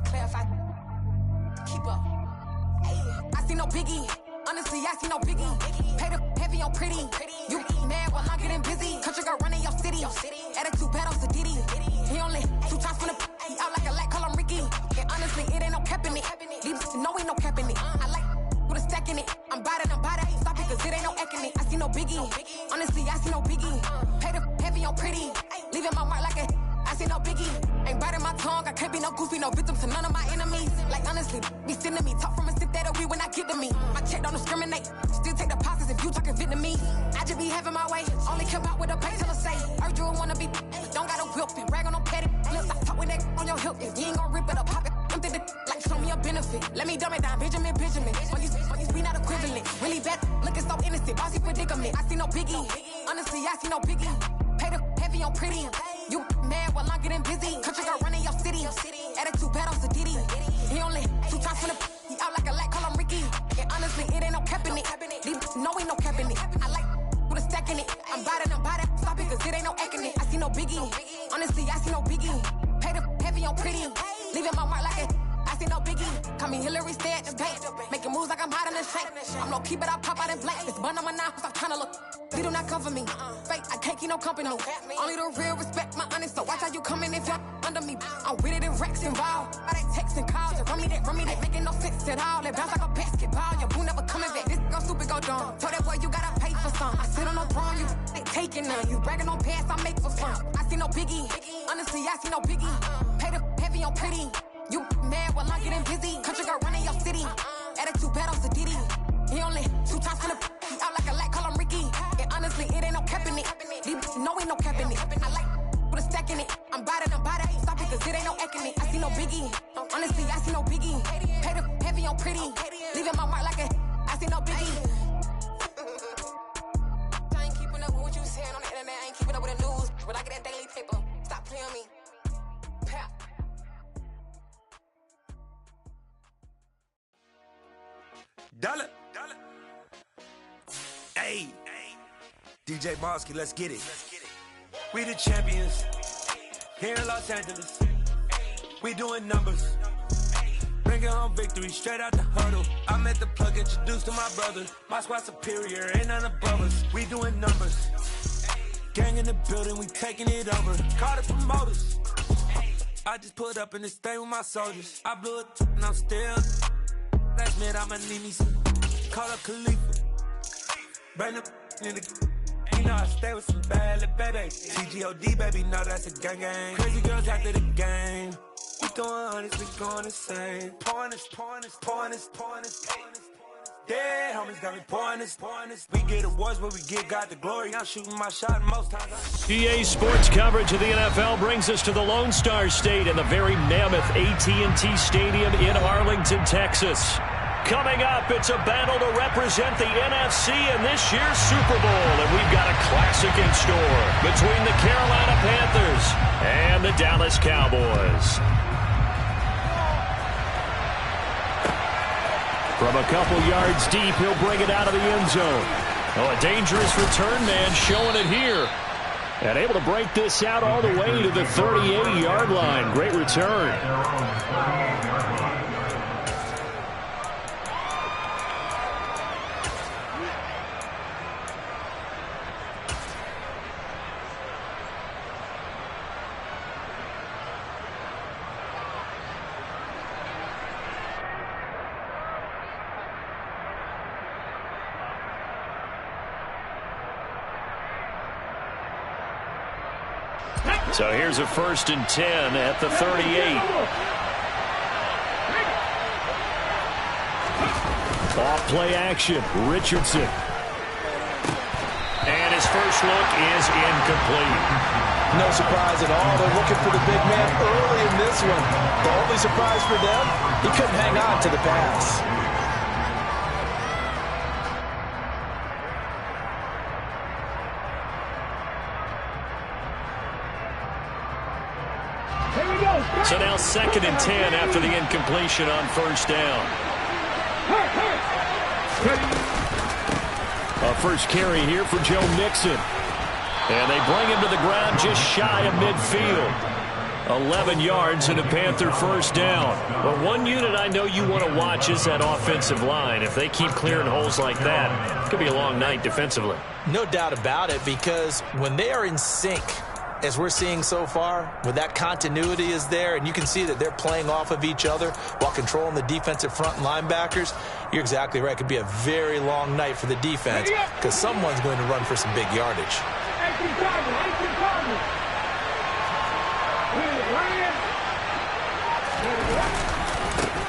clarify. Keep up. I see no biggie. Honestly, I see no biggie. Pay the heavy on pretty. You mad while I'm getting busy. Country girl running your city. Attitude bad on Sadidi. He only 2 times from the he out like a light, call him Ricky. And honestly, it ain't no cap in it. These know ain't no cap in it. I like with a stack in it. I'm bad. Stop it, cause it ain't no eck in it. I see no biggie. Honestly, I see no biggie. Pay the heavy on pretty. Leaving my mark like a I see no biggie. Ain't biting my tongue. I can't be no goofy, no victim to none of my enemies. Like honestly, be sending me talk from a sip that we when I get to me. My check don't discriminate. Still take deposits if you talking Vietnamese. I just be having my way. Only care about what the pay teller say. Urge you wanna be. Don't got a whip and rag on no petty. Let's stop talk with that on your hip. If you ain't gon' rip it up, pop it. I'm thinking like show me a benefit. Let me dumb it down, Benjamin. We not equivalent. Really bad, looking so innocent. Bossy predicament. I see no biggie. Honestly, I see no biggie. Pay the heavy on pretty. You mad while I'm getting busy. Country girl running your city. Attitude bad on Sadidi. He only 2 times from the he out like a light, call him Ricky. And honestly, it ain't no cap in it. These know ain't no cap in it. I like with a stack in it. I'm bad. Stop it, cause it ain't no eck in it. I see no biggie. Honestly, I see no biggie. Pay the heavy on pretty. Leaving my mark like a I see no biggie. Call me Hillary, stay at the bank. Making moves like I'm hot in the shank. I'm low key, but I pop out in blank. It's bun on my knife, stop trying to look. They do not cover me. Fake, I can't keep no company. Only the real respect my honest. So watch how you coming if you're under me. I'm with it in Rex involved. I they text and calls. Run me that. Making no sense at all. They bounce like a basketball. Your boo never coming back. This go stupid, go dumb. Told that boy you gotta pay for some. I sit on no throne, you ain't taking none. You bragging on pants, I make for fun. I see no biggie. Honestly, I see no biggie. Pay the heavy on pretty. You mad while I'm getting busy. Country girl running your city. Attitude bad on Sadidi. He only 2 times from the he out like a light, call him Ricky. And honestly, it ain't no cap in it. These know ain't no cap in it. I like with a stack in it. I'm bad. Stop it, cause it ain't no eck in it. I see no biggie. Honestly, I see no biggie. Pay the heavy on pretty. Leaving my mark like a I see no biggie. I ain't keeping up with what you saying on the internet. I ain't keeping up with the news. But I get that daily paper. Stop playing me. Pap. Dollar. Hey, DJ Bosky, let's get it. We the champions here in Los Angeles. We doing numbers. Bringing home victory straight out the huddle. I'm at the plug, introduced to my brother. My squad superior, ain't none above us. We doing numbers. Gang in the building, we taking it over. Call the promoters. I just put up in this thing with my soldiers. I blew it and I'm still. Last minute I'ma need me some. Call up Khalifa. Bring up in the. You know I stay with some bad little baby. TGOD baby, know that's a gang gang. Crazy girls after the game. We throwing hundreds, we going insane. Pouring this. Dead homies got me pouring this. We get awards where we get God the glory. I'm shooting my shot most times. EA Sports coverage of the NFL brings us to the Lone Star State in the very mammoth AT&T Stadium in Arlington, Texas. Coming up, it's a battle to represent the NFC in this year's Super Bowl, and we've got a classic in store between the Carolina Panthers and the Dallas Cowboys. From a couple yards deep, he'll bring it out of the end zone. Oh, a dangerous return man showing it here. And able to break this out all the way to the 38-yard line. Great return. So here's a 1st and 10 at the 38. Off play action, Richardson. And his first look is incomplete. No surprise at all. They're looking for the big man early in this one. The only surprise for them, he couldn't hang on to the pass. So now 2nd and 10 after the incompletion on 1st down. A first carry here for Joe Mixon. And they bring him to the ground just shy of midfield. 11 yards and a Panther first down. Well, one unit I know you want to watch is that offensive line. If they keep clearing holes like that, it could be a long night defensively. No doubt about it, because when they are in sync, as we're seeing so far, when that continuity is there and you can see that they're playing off of each other while controlling the defensive front and linebackers, you're exactly right. It could be a very long night for the defense because someone's going to run for some big yardage.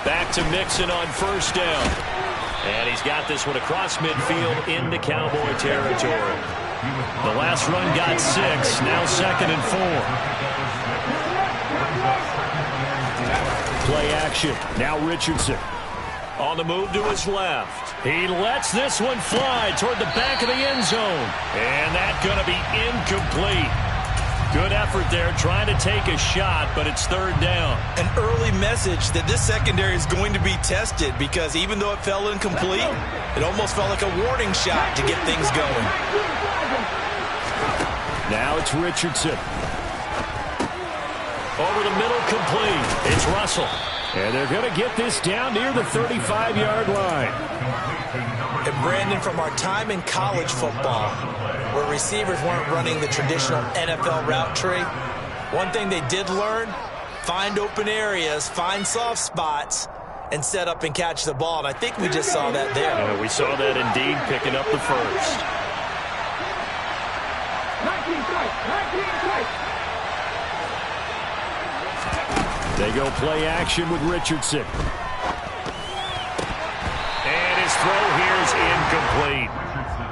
Back to Mixon on first down. And he's got this one across midfield into Cowboy territory. The last run got 6. Now 2nd and 4. Play action. Now Richardson. On the move to his left. He lets this one fly toward the back of the end zone. And that's going to be incomplete. Good effort there, trying to take a shot, but it's 3rd down. An early message that this secondary is going to be tested, because even though it fell incomplete, it almost felt like a warning shot to get things going. Now it's Richardson. Over the middle, complete. It's Russell. And they're going to get this down near the 35-yard line. And Brandon, from our time in college football, where receivers weren't running the traditional NFL route tree, one thing they did learn, find open areas, find soft spots, and set up and catch the ball. And I think we just saw that there. We saw that indeed, picking up the first. 19 strikes. They go play action with Richardson. And his throw here is incomplete.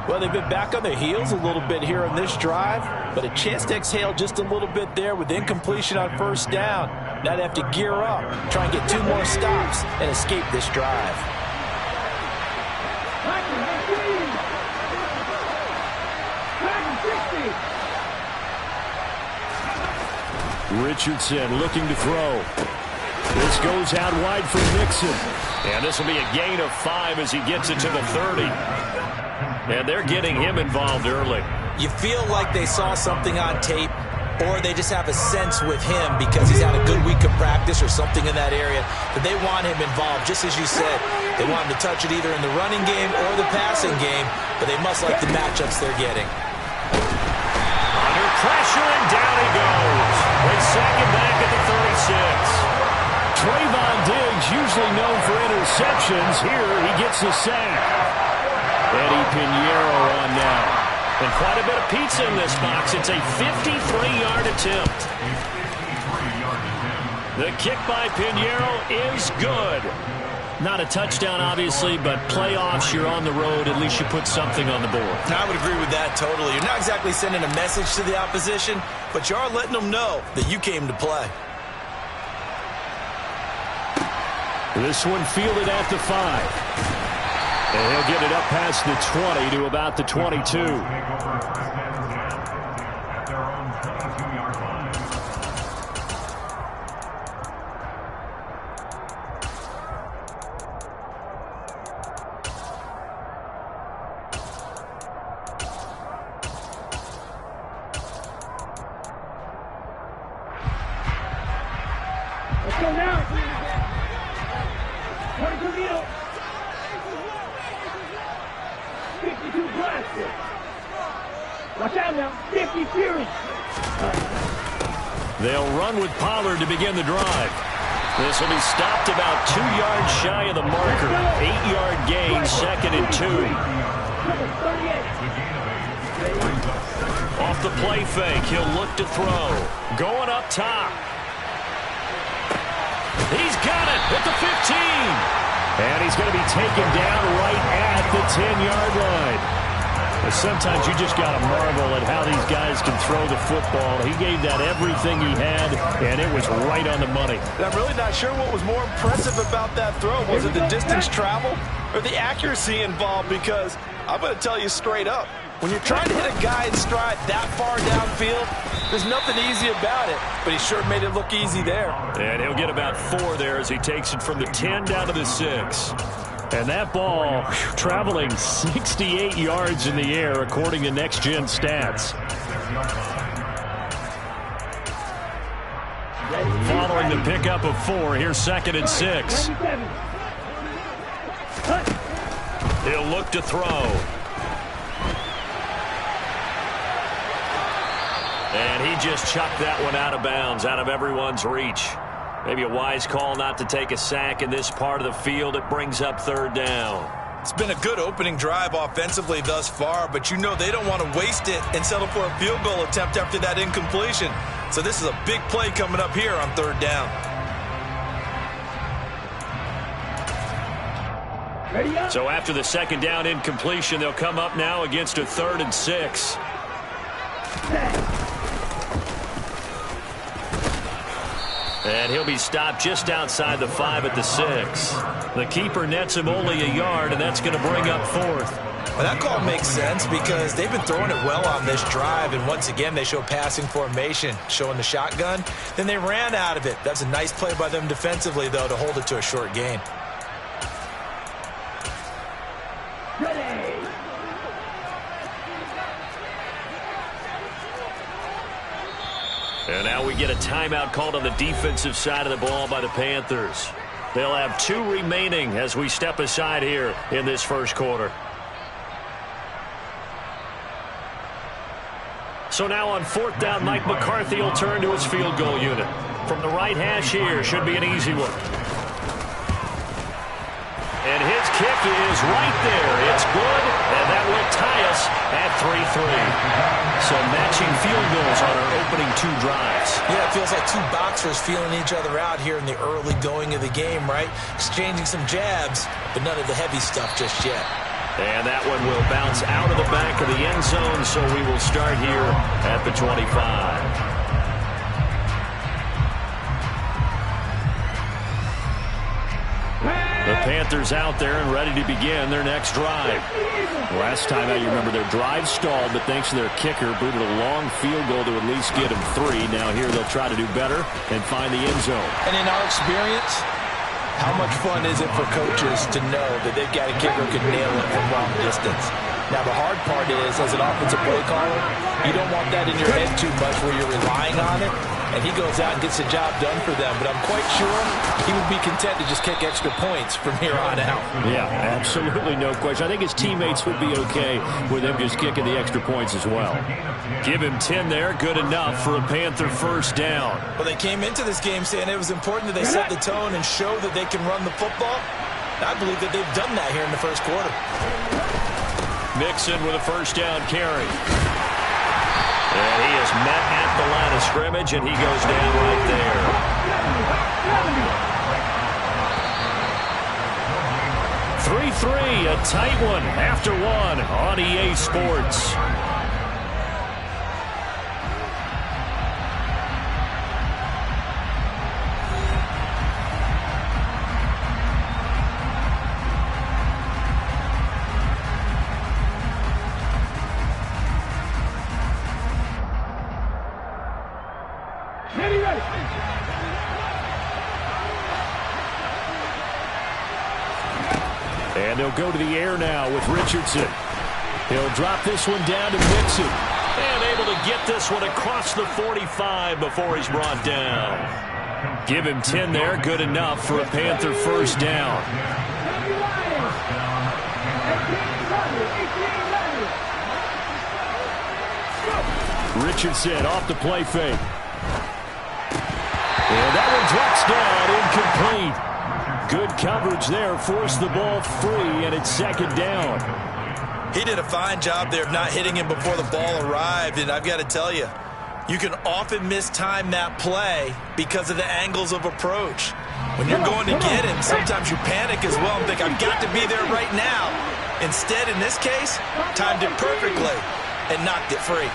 Well, they've been back on their heels a little bit here on this drive, but a chance to exhale just a little bit there with incompletion on first down. Now they have to gear up, try and get 2 more stops, and escape this drive. Richardson looking to throw. This goes out wide for Mixon. And this will be a gain of 5 as he gets it to the 30. And they're getting him involved early. You feel like they saw something on tape, or they just have a sense with him because he's had a good week of practice or something in that area, that they want him involved, just as you said. They want him to touch it either in the running game or the passing game, but they must like the matchups they're getting. Under pressure, and down he goes. They sack him back at the 36. Trayvon Diggs, usually known for interceptions. Here he gets the sack. Eddie Pinheiro on now. And quite a bit of pizza in this box. It's a 53-yard attempt. The kick by Pinheiro is good. Not a touchdown, obviously, but playoffs, you're on the road. At least you put something on the board. I would agree with that totally. You're not exactly sending a message to the opposition, but you are letting them know that you came to play. This one fielded at the 5. And he'll get it up past the 20 to about the 22. Let's go now. 22 Neal. 52 Blasted. Watch out now. 50 Fury. They'll run with Pollard to begin the drive. This will be stopped about 2 yards shy of the marker. 8-yard gain, 2nd and 2. Off the play fake, he'll look to throw. Going up top. He's got it at the 15. And he's going to be taken down right at the 10-yard line. But sometimes you just got to marvel at how these guys can throw the football. He gave that everything he had, and it was right on the money. I'm really not sure what was more impressive about that throw. Was it the distance traveled or the accuracy involved? Because I'm going to tell you straight up, when you're trying to hit a guy in stride that far downfield, there's nothing easy about it, but he sure made it look easy there. And he'll get about 4 there as he takes it from the 10 down to the 6. And that ball traveling 68 yards in the air, according to Next Gen Stats. Ready? following the pickup of 4. Here's 2nd and 6. He'll look to throw. And he just chucked that one out of bounds, out of everyone's reach. Maybe a wise call not to take a sack in this part of the field. It brings up 3rd down. It's been a good opening drive offensively thus far, but you know they don't want to waste it and settle for a field goal attempt after that incompletion. So this is a big play coming up here on 3rd down. So after the 2nd down incompletion, they'll come up now against a 3rd and 6. And he'll be stopped just outside the 5 at the 6. The keeper nets him only a yard, and that's going to bring up 4th. Well, that call makes sense because they've been throwing it well on this drive, and once again they show passing formation, showing the shotgun. Then they ran out of it. That's a nice play by them defensively, though, to hold it to a short gain. And now we get a timeout called on the defensive side of the ball by the Panthers. They'll have 2 remaining as we step aside here in this first quarter. So now on 4th down, Mike McCarthy will turn to his field goal unit. From the right hash here, should be an easy one. And his kick is right there. It's good, and that will tie us at 3-3. So matching field goals on our opening 2 drives. Yeah, it feels like 2 boxers feeling each other out here in the early going of the game, right? Exchanging some jabs, but none of the heavy stuff just yet. And that one will bounce out of the back of the end zone, so we will start here at the 25. The Panthers out there and ready to begin their next drive. Last time out, you remember their drive stalled, but thanks to their kicker, booted a long field goal to at least get them 3. Now here they'll try to do better and find the end zone. And in our experience, how much fun is it for coaches to know that they've got a kicker who can nail it from long distance? Now, the hard part is, as an offensive play caller, you don't want that in your head too much where you're relying on it, and he goes out and gets the job done for them. But I'm quite sure he would be content to just kick extra points from here on out. Yeah, absolutely no question. I think his teammates would be okay with him just kicking the extra points as well. Give him 10 there, good enough for a Panther 1st down. Well, they came into this game saying it was important that they set the tone and show that they can run the football. I believe that they've done that here in the first quarter. Mixon with a 1st down carry. And he is met at the line of scrimmage, and he goes down right there. 3-3, a tight one after 1 on EA Sports. And they'll go to the air now with Richardson. He'll drop this one down to Mixon. And able to get this one across the 45 before he's brought down. Give him 10 there, good enough for a Panther 1st down. Richardson off the play fake. And that one drops down, incomplete. Good coverage there, forced the ball free, and it's 2nd down. He did a fine job there of not hitting him before the ball arrived, and I've got to tell you, you can often mistime that play because of the angles of approach. When you're going to get him, sometimes you panic as well and think, I've got to be there right now. Instead, in this case, timed it perfectly and knocked it free.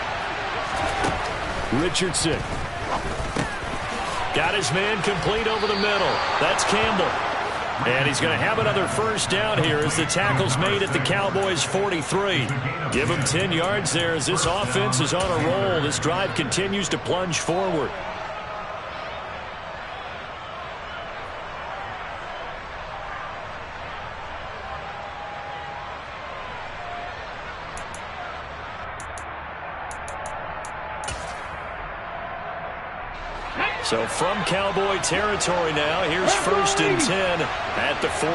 Richardson. Got his man complete over the middle. That's Campbell. And he's going to have another 1st down here as the tackle's made at the Cowboys' 43. Give him 10 yards there as this offense is on a roll. This drive continues to plunge forward. So from Cowboy territory now, here's 1st and 10 at the 43.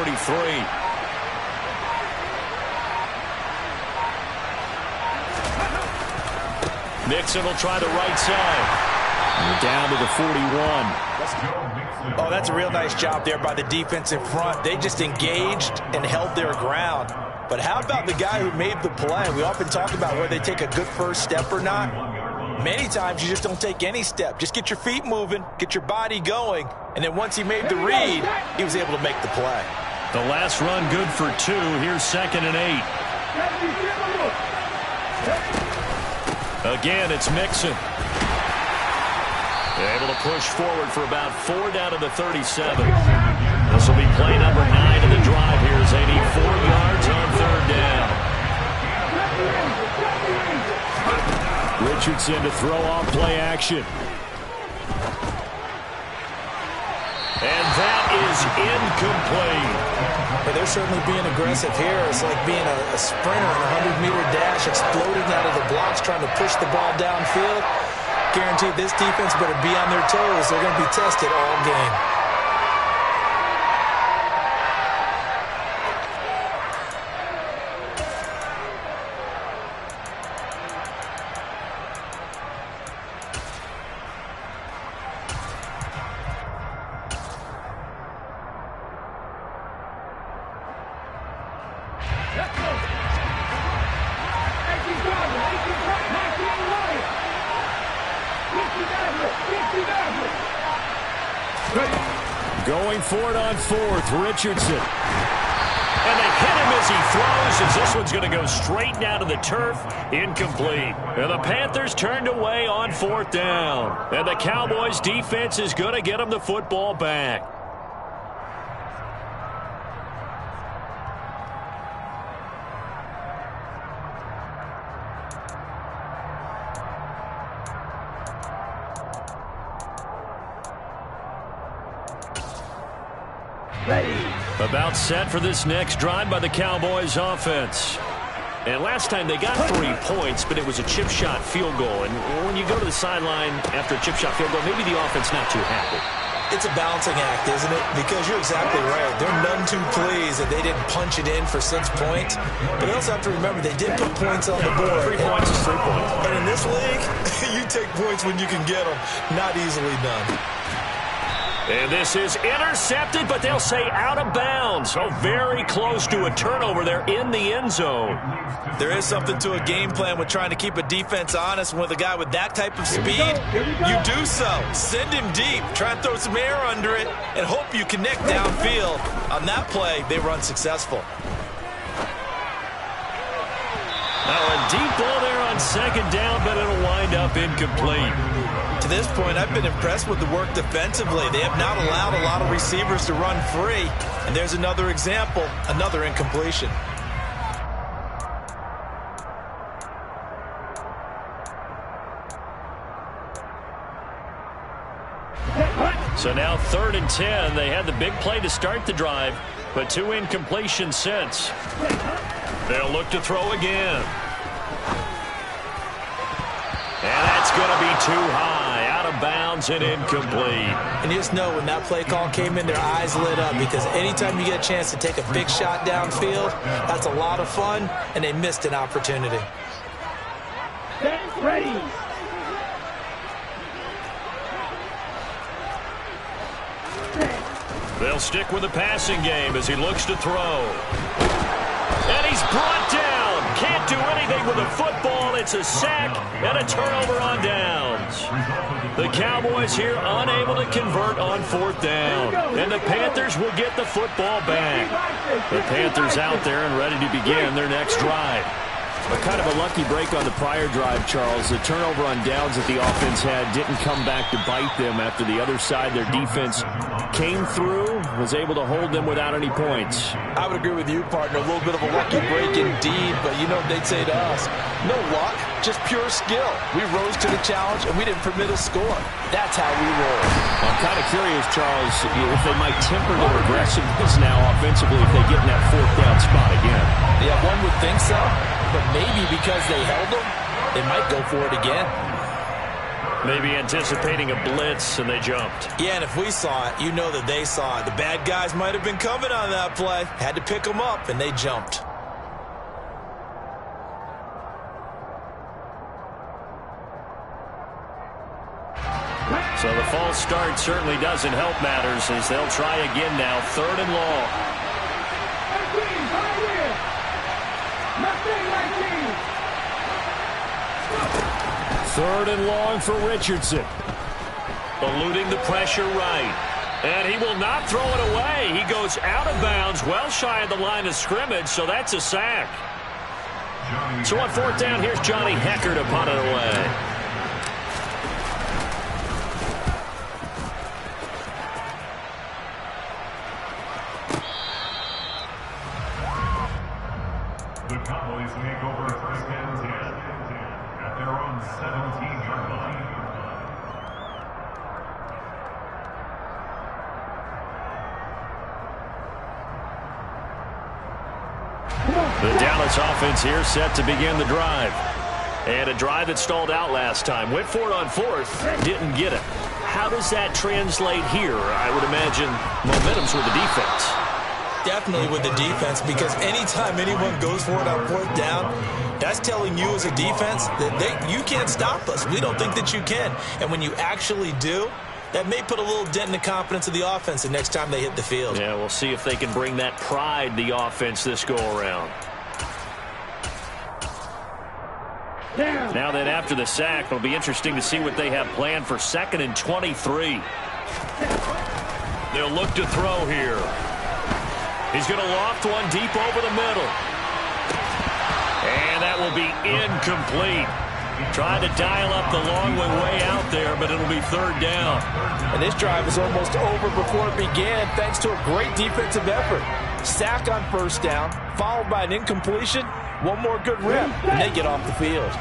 Mixon will try the right side. And down to the 41. Oh, that's a real nice job there by the defense in front. They just engaged and held their ground. But how about the guy who made the play? We often talk about whether they take a good first step or not. Many times you just don't take any step. Just get your feet moving, get your body going, and then once he made the read, he was able to make the play. The last run good for 2. Here's 2nd and 8. Again, it's Mixon. They're able to push forward for about 4 down to the 37. This will be play number 9 of the drive here as they need 4 yards on 3rd down. Richardson to throw off play action. And that is incomplete. But they're certainly being aggressive here. It's like being a sprinter in a 100-meter dash, exploding out of the blocks, trying to push the ball downfield. Guaranteed this defense better be on their toes. They're going to be tested all game. Going for it on 4th, Richardson. And they hit him as he throws, as this one's going to go straight down to the turf, incomplete. And the Panthers turned away on 4th down. And the Cowboys defense is going to get them the football back. About set for this next drive by the Cowboys offense. And last time they got 3 points, but it was a chip shot field goal. And when you go to the sideline after a chip shot field goal, maybe the offense not too happy. It's a balancing act, isn't it? Because you're exactly right. They're none too pleased that they didn't punch it in for 6 points. But they also have to remember they did put points on the board. 3 points is 3 points. And in this league, you take points when you can get them. Not easily done. And this is intercepted, but they'll say out of bounds. So very close to a turnover there in the end zone. There is something to a game plan with trying to keep a defense honest. With a guy with that type of speed, you do so. Send him deep. Try and throw some air under it and hope you connect downfield. On that play, they were unsuccessful. Now a deep ball there on 2nd down, but it'll wind up incomplete. To this point, I've been impressed with the work defensively. They have not allowed a lot of receivers to run free. And there's another example, another incompletion. So now 3rd and 10. They had the big play to start the drive, but 2 incompletions since. They'll look to throw again. And that's going to be too high, out of bounds and incomplete. And you just know when that play call came in, their eyes lit up, because anytime you get a chance to take a big shot downfield, that's a lot of fun, and they missed an opportunity. Ready. They'll stick with the passing game as he looks to throw. And he's brought down. Can't do anything with the football. It's a sack and a turnover on downs. The Cowboys here unable to convert on 4th down. And the Panthers will get the football back. The Panthers out there and ready to begin their next drive. A kind of a lucky break on the prior drive, Charles. The turnover on downs that the offense had didn't come back to bite them after the other side. Their defense came through, was able to hold them without any points. I would agree with you, partner. A little bit of a lucky break indeed, but you know what they'd say to us. No luck, just pure skill. We rose to the challenge, and we didn't permit a score. That's how we roll. I'm kind of curious, Charles, if they might temper their aggressiveness now offensively if they get in that 4th down spot again. Yeah, one would think so. But maybe because they held them, they might go for it again. Maybe anticipating a blitz, and they jumped. Yeah, and if we saw it, you know that they saw it. The bad guys might have been coming on that play. Had to pick them up, and they jumped. So the false start certainly doesn't help matters as they'll try again now. 3rd and long. 3rd and long for Richardson. Eluding the pressure right. And he will not throw it away. He goes out of bounds, well shy of the line of scrimmage, so that's a sack. So on 4th down, here's Johnny Hekker to punt it away. The Cowboys make over 1st and 10 at their own 17-yard line. The Dallas offense here set to begin the drive. And a drive that stalled out last time. Went for it on 4th, didn't get it. How does that translate here? I would imagine momentum's with the defense. Definitely with the defense, because anytime anyone goes for it on 4th down, that's telling you as a defense that you can't stop us. We don't think that you can. And when you actually do, that may put a little dent in the confidence of the offense the next time they hit the field. Yeah, we'll see if they can bring that pride, the offense, this go-around. Now then, after the sack, it'll be interesting to see what they have planned for 2nd and 23. They'll look to throw here. He's going to loft one deep over the middle. And that will be incomplete. Trying to dial up the long way out there, but it'll be 3rd down. And this drive is almost over before it began, thanks to a great defensive effort. Sack on 1st down, followed by an incompletion. One more good rip, and they get off the field.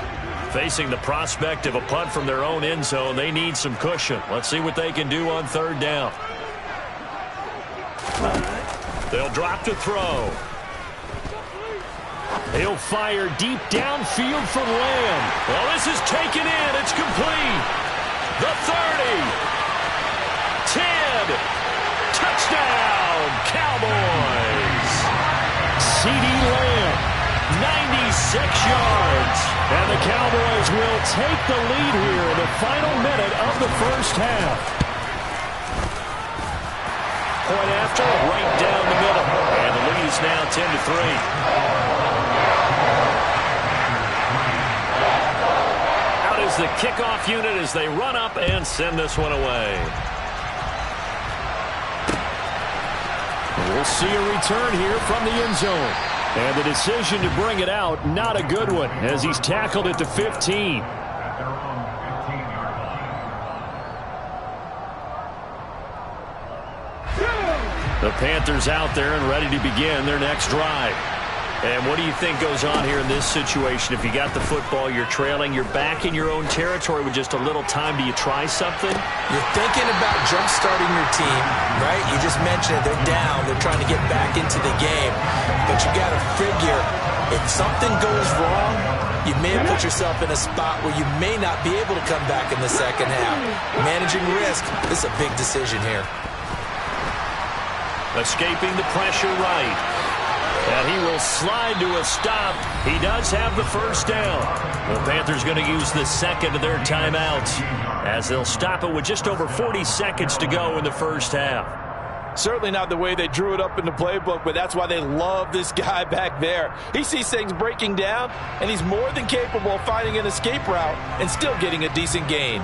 Facing the prospect of a punt from their own end zone, they need some cushion. Let's see what they can do on 3rd down. They'll drop to throw. He'll fire deep downfield for Lamb. Well, this is taken in. It's complete. The 30. 10. Touchdown, Cowboys. CeeDee Lamb, 96 yards. And the Cowboys will take the lead here in the final minute of the 1st half. Point after, right down the middle. And the lead is now 10-3. Out is the kickoff unit as they run up and send this one away. We'll see a return here from the end zone. And the decision to bring it out, not a good one, as he's tackled at the 15. At their own 15-yard line. The Panthers out there and ready to begin their next drive. And what do you think goes on here in this situation? If you got the football, you're trailing, you're back in your own territory with just a little time. Do you try something? You're thinking about jump-starting your team, right? You just mentioned it. They're down. They're trying to get back into the game. But you got to figure, if something goes wrong, you may have put yourself in a spot where you may not be able to come back in the 2nd half. Managing risk, this is a big decision here. Escaping the pressure right. And he will slide to a stop. He does have the 1st down. The Panthers going to use the 2nd of their timeouts as they'll stop it with just over 40 seconds to go in the 1st half. Certainly not the way they drew it up in the playbook, but that's why they love this guy back there. He sees things breaking down, and he's more than capable of finding an escape route and still getting a decent gain.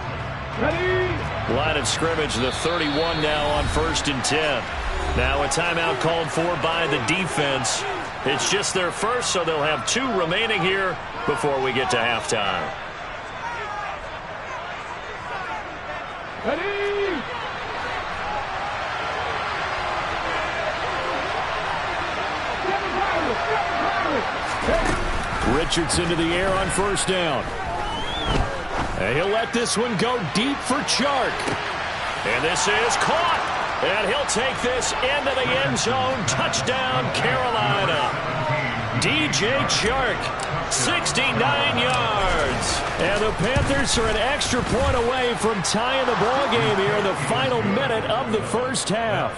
Line of scrimmage, the 31 now on 1st and 10. Now a timeout called for by the defense. It's just their first, so they'll have 2 remaining here before we get to halftime. Richardson to the air on 1st down. And he'll let this one go deep for Chark. And this is caught. And he'll take this into the end zone. Touchdown, Carolina. DJ Chark 69 yards. And the Panthers are an extra point away from tying the ball game here in the final minute of the first half.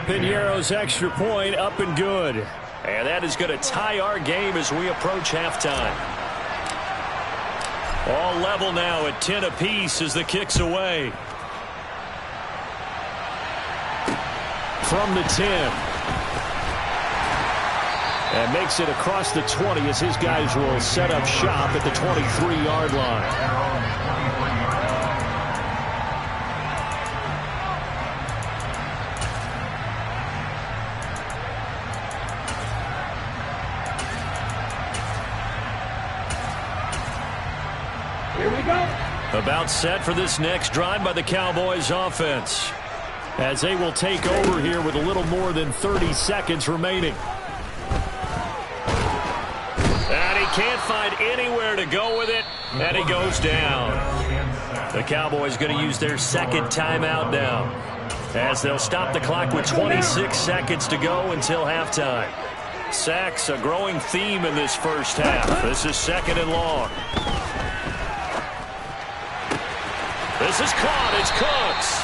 Piñeiro's extra point up and good. And that is going to tie our game as we approach halftime. All level now at 10 apiece as the kick's away. From the 10. And makes it across the 20 as his guys will set up shop at the 23-yard line. Here we go. About set for this next drive by the Cowboys offense, as they will take over here with a little more than 30 seconds remaining. And he can't find anywhere to go with it, and he goes down. The Cowboys going to use their second timeout now, as they'll stop the clock with 26 seconds to go until halftime. Sacks, a growing theme in this first half. This is 2nd and long. This is caught. It's Cooks.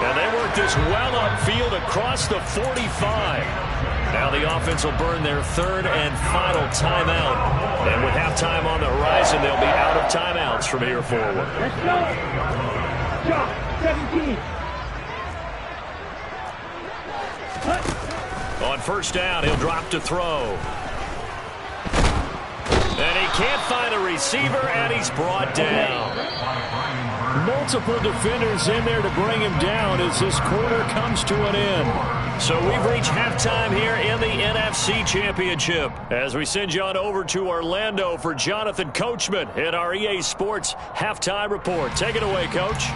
And they work this well upfield across the 45. Now the offense will burn their 3rd and final timeout. And with halftime on the horizon, they'll be out of timeouts from here forward. Let's go. Drop 17. On first down, he'll drop to throw. And he can't find a receiver, and he's brought down. Multiple defenders in there to bring him down as this quarter comes to an end. So we've reached halftime here in the NFC Championship as we send you on over to Orlando for Jonathan Coachman in our EA Sports Halftime Report. Take it away, Coach.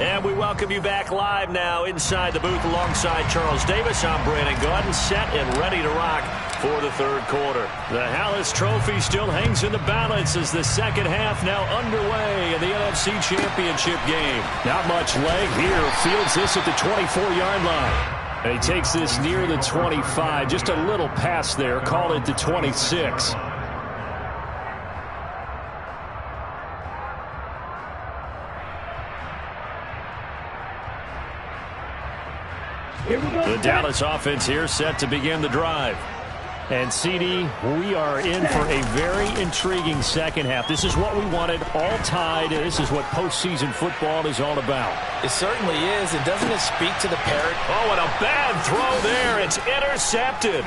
And we welcome you back live now inside the booth alongside Charles Davis. I'm Brandon Gaudin, set and ready to rock for the 3rd quarter. The Hallis Trophy still hangs in the balance as the second half now underway in the NFC Championship game. Not much leg here. Fields this at the 24-yard line. And he takes this near the 25. Just a little pass there. Call it the 26. The Dallas offense here set to begin the drive. And, CD, we are in for a very intriguing second half. This is what we wanted, all tied. This is what postseason football is all about. It certainly is. And doesn't it speak to the parrot? Oh, and a bad throw there. It's intercepted.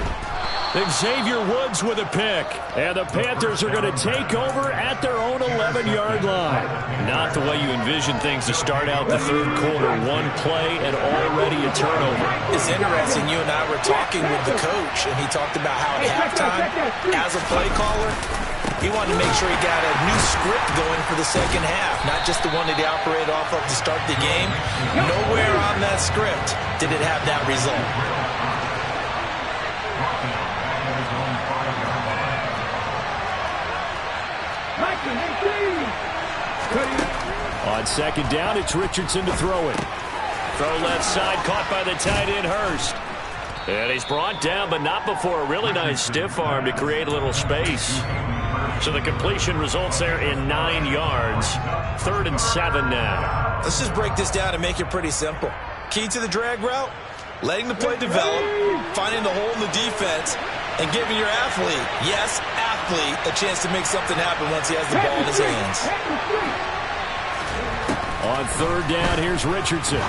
Xavier Woods with a pick. And the Panthers are going to take over at their own 11-yard line. Not the way you envision things to start out the 3rd quarter. One play and already a turnover. It's interesting. You and I were talking with the coach, and he talked about how at halftime, as a play caller, he wanted to make sure he got a new script going for the second half, not just the one that he operated off of to start the game. Nowhere on that script did it have that result. On second down, it's Richardson to throw it. Throw left side, caught by the tight end Hurst. And he's brought down, but not before a really nice stiff arm to create a little space. So the completion results there in 9 yards. 3rd and 7 now. Let's just break this down and make it pretty simple. Key to the drag route, letting the play develop, finding the hole in the defense, and giving your athlete, yes, athlete, a chance to make something happen once he has the ball in his hands. On 3rd down, here's Richardson.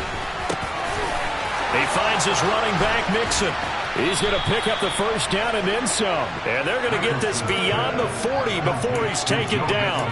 He finds his running back, Mixon. He's going to pick up the first down and then some. And they're going to get this beyond the 40 before he's taken down.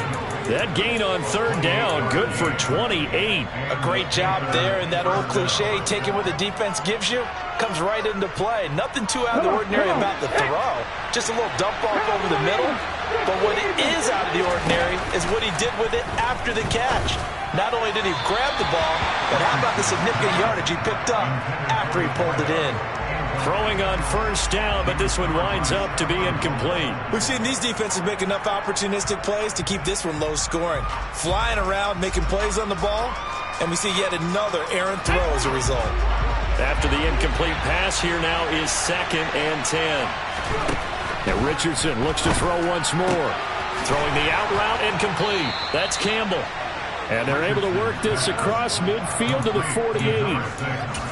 That gain on 3rd down, good for 28. A great job there, and that old cliche, taking what the defense gives you, comes right into play. Nothing too out of the ordinary about the throw. Just a little dump off over the middle. But what is out of the ordinary is what he did with it after the catch. Not only did he grab the ball, but how about the significant yardage he picked up after he pulled it in. Throwing on 1st down, but this one winds up to be incomplete. We've seen these defenses make enough opportunistic plays to keep this one low scoring. Flying around, making plays on the ball, and we see yet another errant throw as a result. After the incomplete pass, here now is 2nd and 10. And Richardson looks to throw once more. Throwing the out route incomplete. That's Campbell. And they're able to work this across midfield to the 48.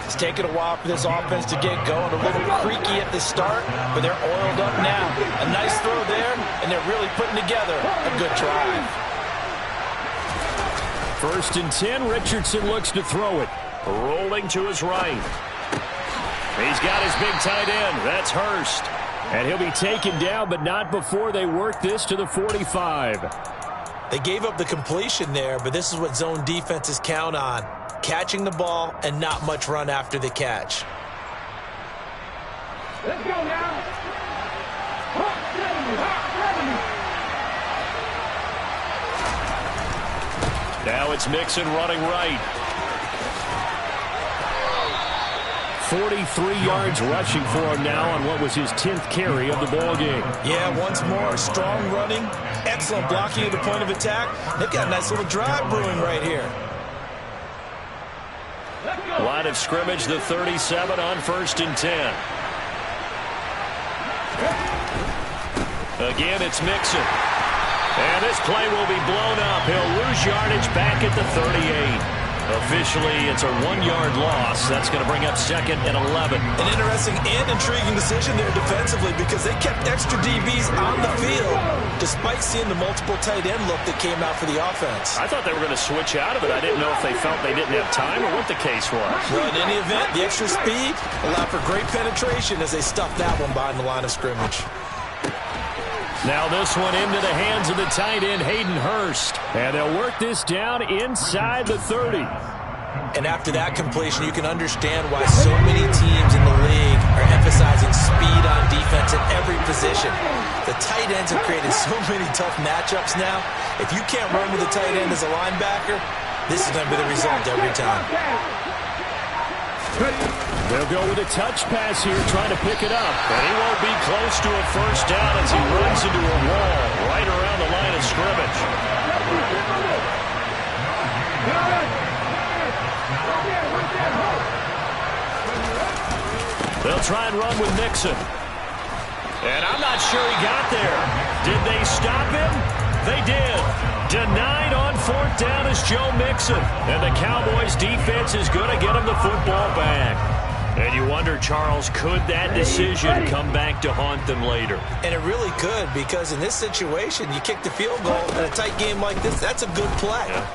It's taken a while for this offense to get going. A little creaky at the start, but they're oiled up now. A nice throw there, and they're really putting together a good drive. 1st and 10, Richardson looks to throw it. Rolling to his right. He's got his big tight end. That's Hurst. And he'll be taken down, but not before they work this to the 45. They gave up the completion there, but this is what zone defenses count on. Catching the ball and not much run after the catch. Let's go now. Now it's Mixon running right. 43 yards rushing for him now on what was his 10th carry of the ball game. Yeah, once more, strong running, excellent blocking at the point of attack. They've got a nice little drive brewing right here. Line of scrimmage, the 37 on 1st and 10. Again, it's Mixon. And this play will be blown up. He'll lose yardage back at the 38. Officially, it's a 1-yard loss. That's going to bring up 2nd and 11. An interesting and intriguing decision there defensively because they kept extra DBs on the field despite seeing the multiple tight end look that came out for the offense. I thought they were going to switch out of it. I didn't know if they felt they didn't have time or what the case was. Well, in any event, the extra speed allowed for great penetration as they stuffed that one behind the line of scrimmage. Now this one into the hands of the tight end, Hayden Hurst. And they'll work this down inside the 30. And after that completion, you can understand why so many teams in the league are emphasizing speed on defense at every position. The tight ends have created so many tough matchups now. If you can't run with a tight end as a linebacker, this is going to be the result every time. They'll go with a touch pass here, trying to pick it up. And he won't be close to a first down as he runs into a wall right around the line of scrimmage. They'll try and run with Mixon. And I'm not sure he got there. Did they stop him? They did. Denied on 4th down is Joe Mixon. And the Cowboys defense is going to get him the football back. And you wonder, Charles, could that decision come back to haunt them later? And it really could, because in this situation, you kick the field goal in a tight game like this, that's a good play. Yeah.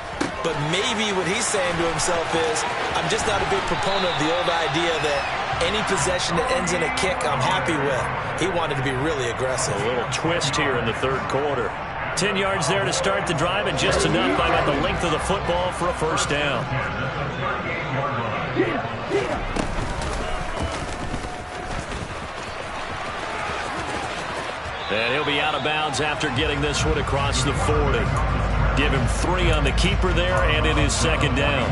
But maybe what he's saying to himself is, I'm just not a big proponent of the old idea that any possession that ends in a kick, I'm happy with. He wanted to be really aggressive. A little twist here in the 3rd quarter. 10 yards there to start the drive, and just enough by about the length of the football for a first down. And he'll be out of bounds after getting this one across the 40. Give him 3 on the keeper there, and it is 2nd down.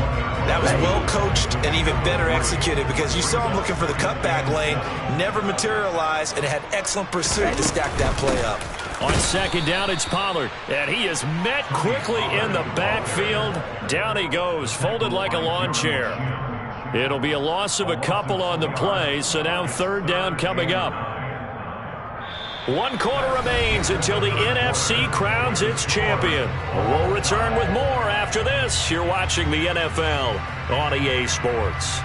That was well coached and even better executed because you saw him looking for the cutback lane, never materialized, and had excellent pursuit to stack that play up. On 2nd down, it's Pollard, and he is met quickly in the backfield. Down he goes, folded like a lawn chair. It'll be a loss of a couple on the play, so now 3rd down coming up. 1 quarter remains until the NFC crowns its champion. We'll return with more after this. You're watching the NFL on EA Sports.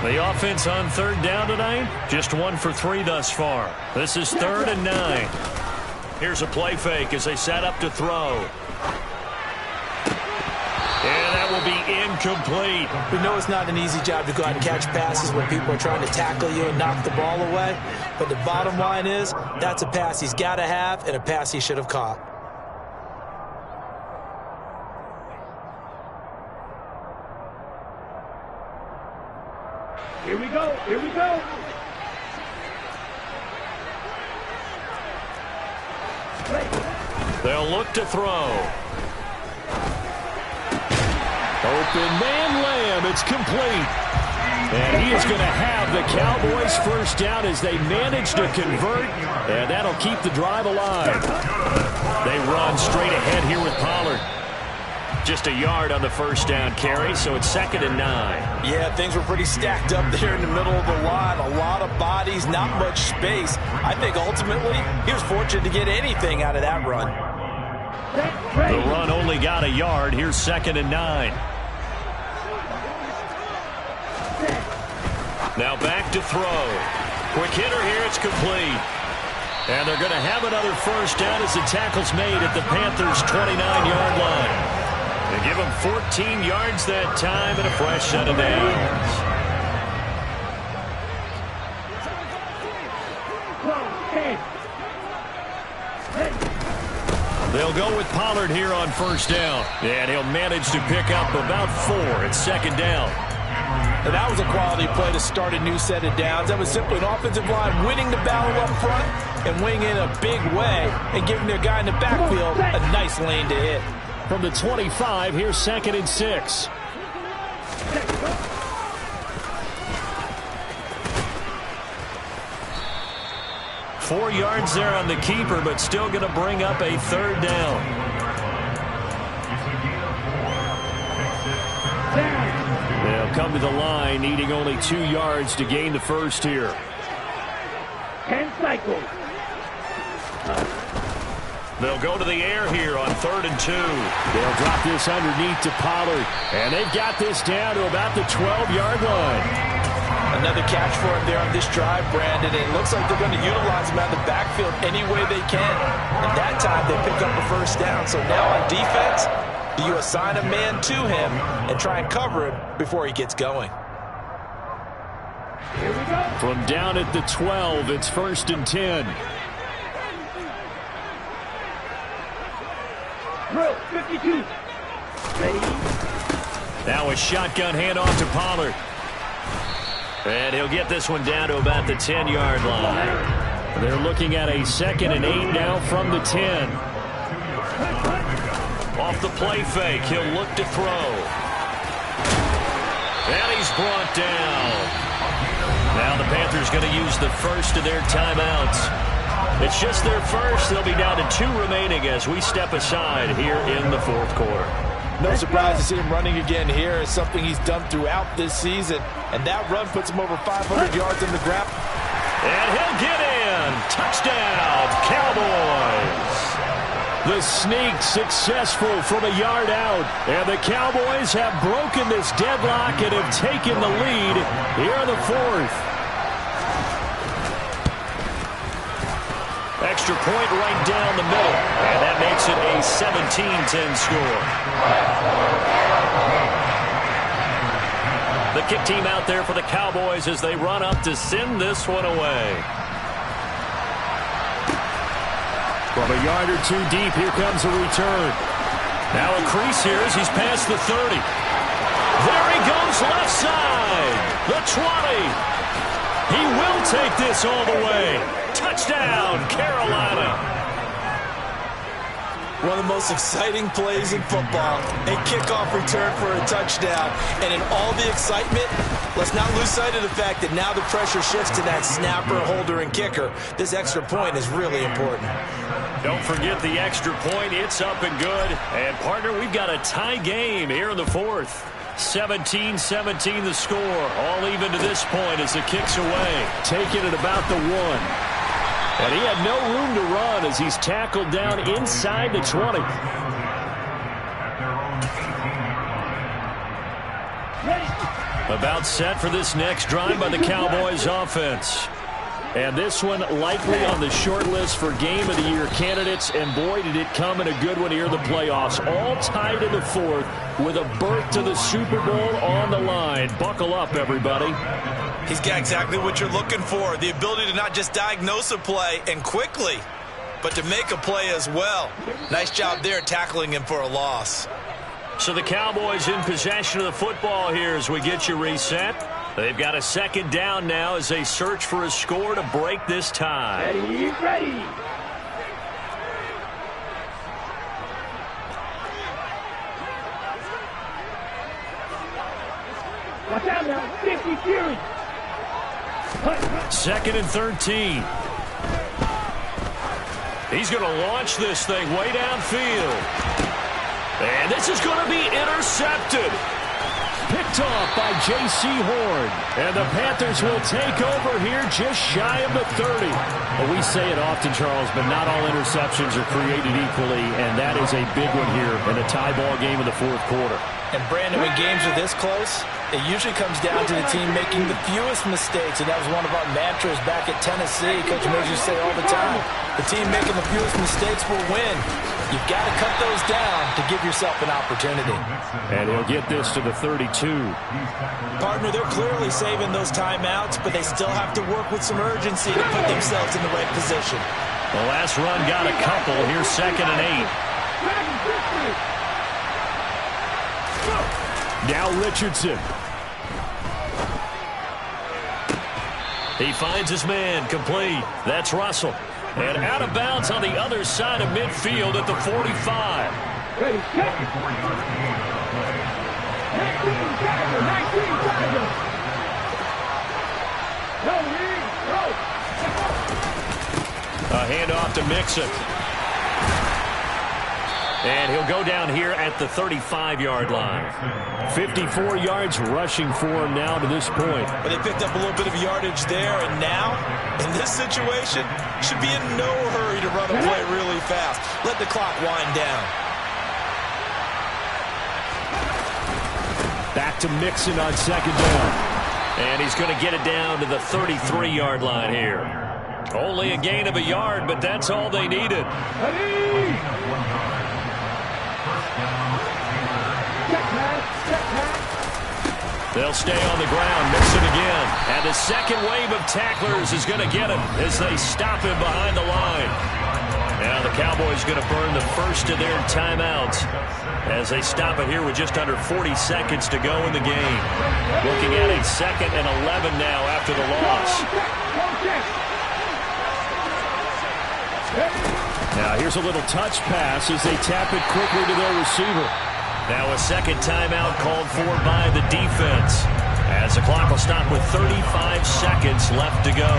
The offense on 3rd down tonight, just 1 for 3 thus far. This is 3rd and 9. Here's a play fake as they set up to throw. And that will be incomplete. We know it's not an easy job to go out and catch passes when people are trying to tackle you and knock the ball away. But the bottom line is, that's a pass he's got to have and a pass he should have caught. Here we go. Here we go. They'll look to throw. Open man Lamb. It's complete. And he is going to have the Cowboys first down as they manage to convert. And that'll keep the drive alive. They run straight ahead here with Pollard. Just a yard on the first down carry, so it's 2nd and 9. Yeah, things were pretty stacked up there in the middle of the line. A lot of bodies, not much space. I think ultimately he was fortunate to get anything out of that run. The run only got a yard. Here's 2nd and 9. Now back to throw. Quick hitter here. It's complete. And they're going to have another first down as the tackle's made at the Panthers' 29-yard line. They give him 14 yards that time and a fresh set of downs. They'll go with Pollard here on first down. And he'll manage to pick up about 4 at 2nd down. And that was a quality play to start a new set of downs. That was simply an offensive line winning the battle up front and winning in a big way and giving their guy in the backfield a nice lane to hit. From the 25, here's 2nd and 6. Four yards there on the keeper, but still going to bring up a 3rd down. They'll come to the line, needing only 2 yards to gain the first here. 10 cycles. They'll go to the air here on 3rd and 2. They'll drop this underneath to Pollard. And they've got this down to about the 12-yard line. Another catch for him there on this drive, Brandon. It looks like they're going to utilize him out of the backfield any way they can. And that time they pick up a first down. So now on defense, you assign a man to him and try and cover him before he gets going. Here we go. From down at the 12, it's 1st and 10. Drill 52. Ready? Now a shotgun handoff to Pollard. And he'll get this one down to about the 10-yard line. They're looking at a 2nd and 8 now from the 10. Off the play fake, he'll look to throw. And he's brought down. Now the Panthers going to use the first of their timeouts. It's just their first. They'll be down to 2 remaining as we step aside here in the 4th quarter. No surprise to see him running again here. It's something he's done throughout this season. And that run puts him over 500 yards on the ground. And he'll get in. Touchdown, Cowboys. The sneak successful from a yard out. And the Cowboys have broken this deadlock and have taken the lead here in the 4th. Extra point right down the middle. And that makes it a 17-10 score. The kick team out there for the Cowboys as they run up to send this one away. From a yard or 2 deep, here comes a return. Now a crease here as he's past the 30. There he goes left side. The 20. He will take this all the way. Touchdown, Carolina. One of the most exciting plays in football. A kickoff return for a touchdown. And in all the excitement, let's not lose sight of the fact that now the pressure shifts to that snapper, holder, and kicker. This extra point is really important. Don't forget the extra point. It's up and good. And, partner, we've got a tie game here in the 4th. 17-17 the score. All even to this point as the kick's away. Taking it about the 1. And he had no room to run as he's tackled down inside the 20. About set for this next drive by the Cowboys offense. And this one likely on the short list for Game of the Year candidates. And boy, did it come in a good one here in the playoffs. All tied in the 4th with a berth to the Super Bowl on the line. Buckle up, everybody. He's got exactly what you're looking for. The ability to not just diagnose a play and quickly, but to make a play as well. Nice job there tackling him for a loss. So the Cowboys in possession of the football here as we get you reset. They've got a 2nd down now as they search for a score to break this tie. Ready, ready. Watch out now. 50 Fury. 2nd and 13. He's going to launch this thing way downfield. And this is going to be intercepted. Picked off by J.C. Horn. And the Panthers will take over here just shy of the 30. Well, we say it often, Charles, but not all interceptions are created equally, and that is a big one here in a tie ball game in the 4th quarter. And Brandon, when games are this close, it usually comes down to the team making the fewest mistakes, and that was one of our mantras back at Tennessee. Coach Mills used to say all the time, the team making the fewest mistakes will win. You've got to cut those down to give yourself an opportunity. And he'll get this to the 32. Partner, they're clearly saving those timeouts, but they still have to work with some urgency to put themselves in the right position. The last run got a couple. Here's 2nd and 8. Now Richardson. He finds his man, complete. That's Russell. And out of bounds on the other side of midfield at the 45. Ready, set. 19 Tiger, 19 Tiger. No, Reed, no. A handoff to Mixon. And he'll go down here at the 35-yard line. 54 yards rushing for him now to this point. But they picked up a little bit of yardage there, and now, in this situation, should be in no hurry to run a play really fast. Let the clock wind down. Back to Mixon on 2nd down. And he's going to get it down to the 33-yard line here. Only a gain of a yard, but that's all they needed. They'll stay on the ground. Mixon again. And the second wave of tacklers is going to get him as they stop him behind the line. Now the Cowboys going to burn the first of their timeouts as they stop it here with just under 40 seconds to go in the game. Looking at a 2nd and 11 now after the loss. Now here's a little touch pass as they tap it quickly to their receiver. Now a second timeout called for by the defense as the clock will stop with 35 seconds left to go.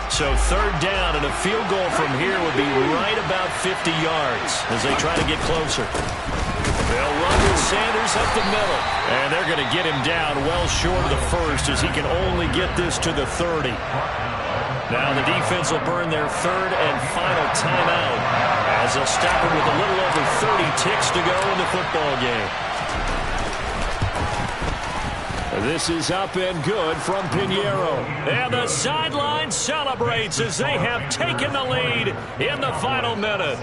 So 3rd down, and a field goal from here would be right about 50 yards as they try to get closer. They'll run with Sanders up the middle, and they're going to get him down well short of the first as he can only get this to the 30. Now the defense will burn their 3rd and final timeout as they'll stop it with a little over 30 ticks to go in the football game. This is up and good from Pinheiro. And the sideline celebrates as they have taken the lead in the final minute.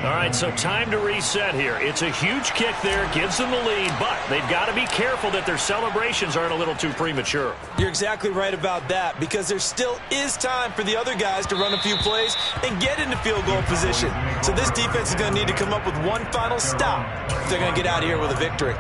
All right, so time to reset here. It's a huge kick there, gives them the lead, but they've got to be careful that their celebrations aren't a little too premature. You're exactly right about that, because there still is time for the other guys to run a few plays and get into field goal position. So this defense is going to need to come up with one final stop if they're going to get out of here with a victory.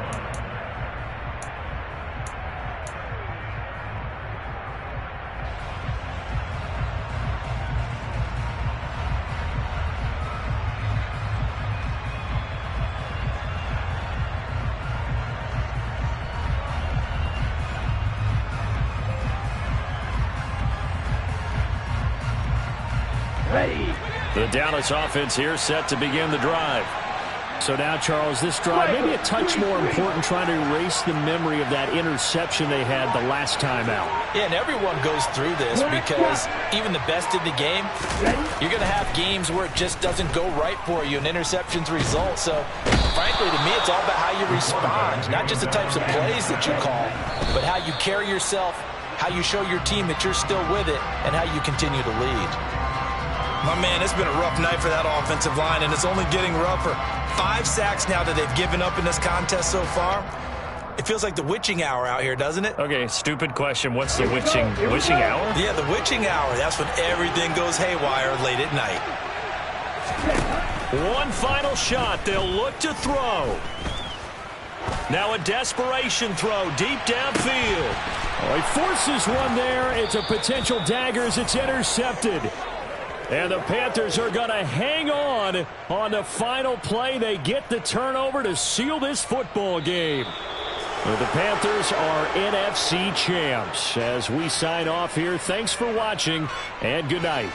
The Dallas offense here set to begin the drive. So now, Charles, this drive maybe a touch more important, trying to erase the memory of that interception they had the last time out. Yeah, and everyone goes through this because even the best in the game, you're going to have games where it just doesn't go right for you and interceptions result. So, frankly, to me, it's all about how you respond, not just the types of plays that you call, but how you carry yourself, how you show your team that you're still with it, and how you continue to lead. My man, it's been a rough night for that offensive line, and it's only getting rougher. 5 sacks now that they've given up in this contest so far. It feels like the witching hour out here, doesn't it? Okay, stupid question. What's the witching hour? Yeah, the witching hour. That's when everything goes haywire late at night. One final shot. They'll look to throw. Now a desperation throw deep downfield. Oh, he forces one there. It's a potential dagger as it's intercepted. And the Panthers are going to hang on the final play. They get the turnover to seal this football game. The Panthers are NFC champs. As we sign off here, thanks for watching and good night.